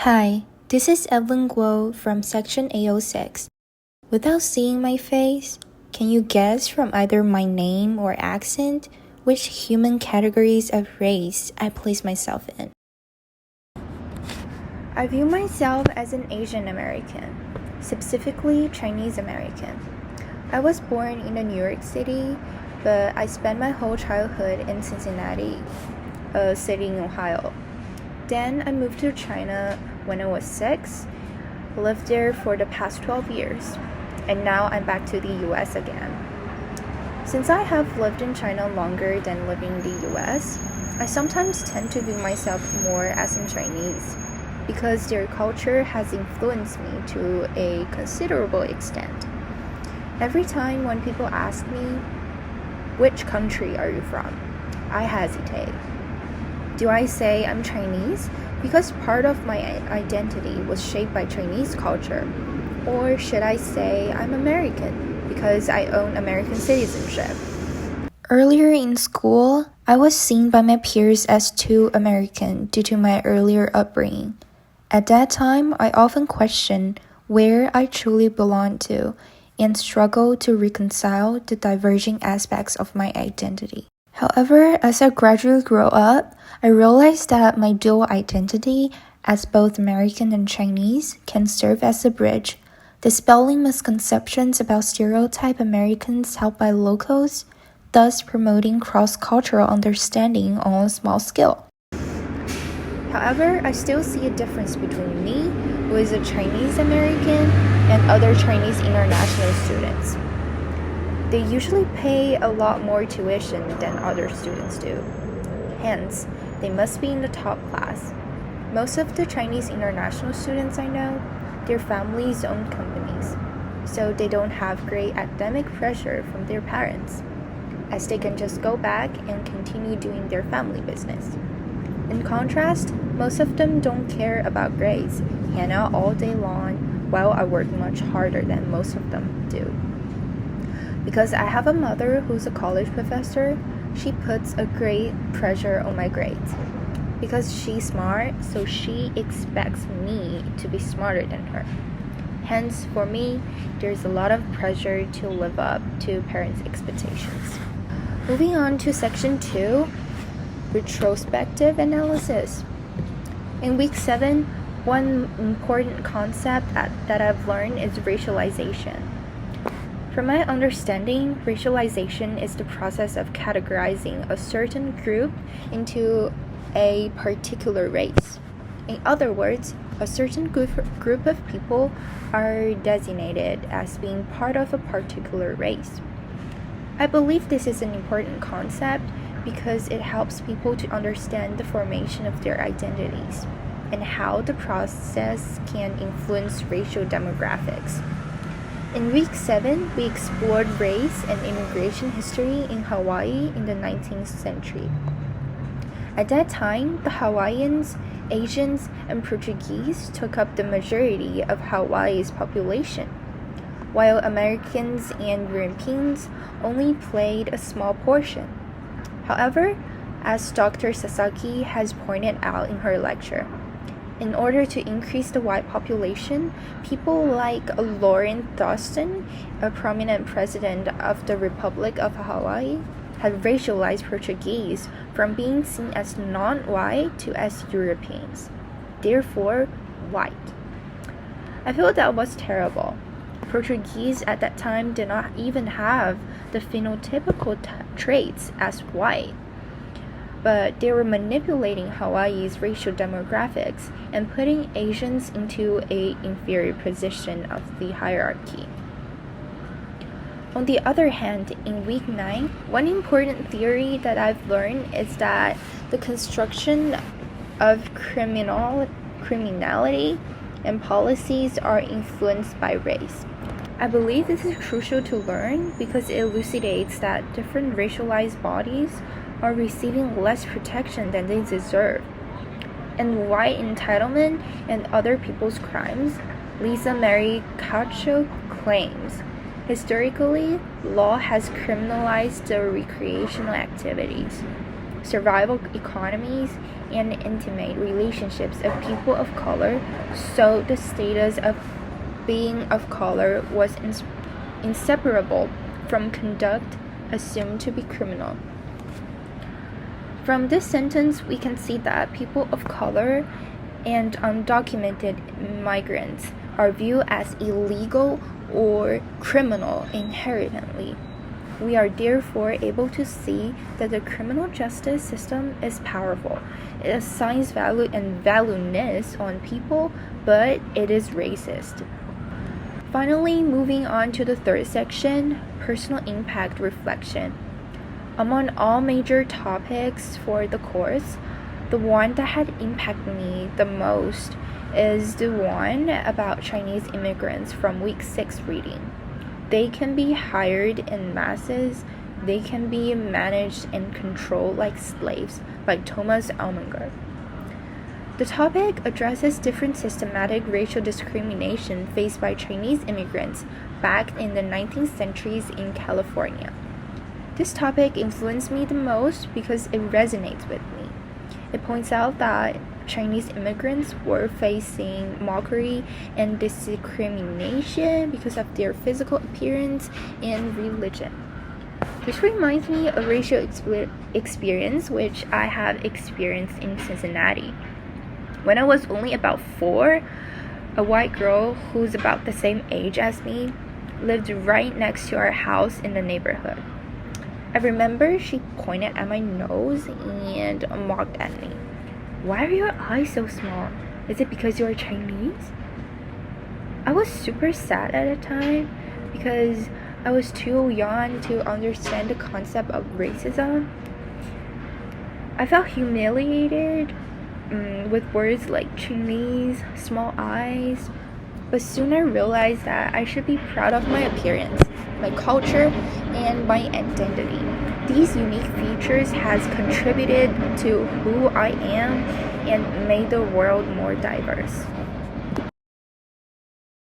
Hi, this is Evelyn Guo from Section A06. Without seeing my face, can you guess from either my name or accent which human categories of race I place myself in? I view myself as an Asian American, specifically Chinese American. I was born in New York City, but I spent my whole childhood in Cincinnati, a city in Ohio. Then I moved to China when I was 6, lived there for the past 12 years, and now I'm back to the US again. Since I have lived in China longer than living in the US, I sometimes tend to view myself more as in Chinese because their culture has influenced me to a considerable extent. Every time when people ask me, "Which country are you from?" I hesitate. Do I say I'm Chinese because part of my identity was shaped by Chinese culture? Or should I say I'm American because I own American citizenship? Earlier in school, I was seen by my peers as too American due to my earlier upbringing. At that time, I often questioned where I truly belonged to and struggled to reconcile the diverging aspects of my identity. However, as I gradually grew up, I realized that my dual identity as both American and Chinese can serve as a bridge, dispelling misconceptions about stereotype Americans held by locals, thus promoting cross-cultural understanding on a small scale. However, I still see a difference between me, who is a Chinese American, and other Chinese international students. They usually pay a lot more tuition than other students do. Hence, they must be in the top class. Most of the Chinese international students I know, their families own companies, so they don't have great academic pressure from their parents, as they can just go back and continue doing their family business. In contrast, most of them don't care about grades, hang out all day long, while I work much harder than most of them do. Because I have a mother who's a college professor, she puts a great pressure on my grades. Because she's smart, so she expects me to be smarter than her. Hence, for me, there's a lot of pressure to live up to parents' expectations. Moving on to Section 2, Retrospective Analysis. In Week 7, one important concept that I've learned is racialization. From my understanding, racialization is the process of categorizing a certain group into a particular race. In other words, a certain group of people are designated as being part of a particular race. I believe this is an important concept because it helps people to understand the formation of their identities and how the process can influence racial demographics. In Week 7, we explored race and immigration history in Hawaii in the 19th century. At that time, the Hawaiians, Asians, and Portuguese took up the majority of Hawaii's population, while Americans and Europeans only played a small portion. However, as Dr. Sasaki has pointed out in her lecture, in order to increase the white population, people like Lawrence Thurston, a prominent president of the Republic of Hawaii, had racialized Portuguese from being seen as non-white to as Europeans, therefore white. I feel that was terrible. Portuguese at that time did not even have the phenotypical traits as white, but they were manipulating Hawaii's racial demographics and putting Asians into an inferior position of the hierarchy. On the other hand, in Week 9, one important theory that I've learned is that the construction of criminality and policies are influenced by race. I believe this is crucial to learn because it elucidates that different racialized bodies are receiving less protection than they deserve. And white entitlement and other people's crimes, Lisa Mary Cacho claims. Historically, law has criminalized the recreational activities, survival economies, and intimate relationships of people of color, so the status of being of color was inseparable from conduct assumed to be criminal. From this sentence, we can see that people of color and undocumented migrants are viewed as illegal or criminal inherently. We are therefore able to see that the criminal justice system is powerful. It assigns value and valueness on people, but it is racist. Finally, moving on to the third section, personal impact reflection. Among all major topics for the course, the one that had impacted me the most is the one about Chinese immigrants from week 6 reading. They can be hired in masses, they can be managed and controlled like slaves, like Thomas Almengar. The topic addresses different systematic racial discrimination faced by Chinese immigrants back in the 19th centuries in California. This topic influenced me the most because it resonates with me. It points out that Chinese immigrants were facing mockery and discrimination because of their physical appearance and religion. This reminds me of a racial experience which I have experienced in Cincinnati. When I was only about 4, a white girl who's about the same age as me lived right next to our house in the neighborhood. I remember she pointed at my nose and mocked at me. "Why are your eyes so small? Is it because you are Chinese?" I was super sad at the time because I was too young to understand the concept of racism. I felt humiliated with words like Chinese, small eyes, but soon I realized that I should be proud of my appearance, my culture, and my identity. These unique features has contributed to who I am and made the world more diverse.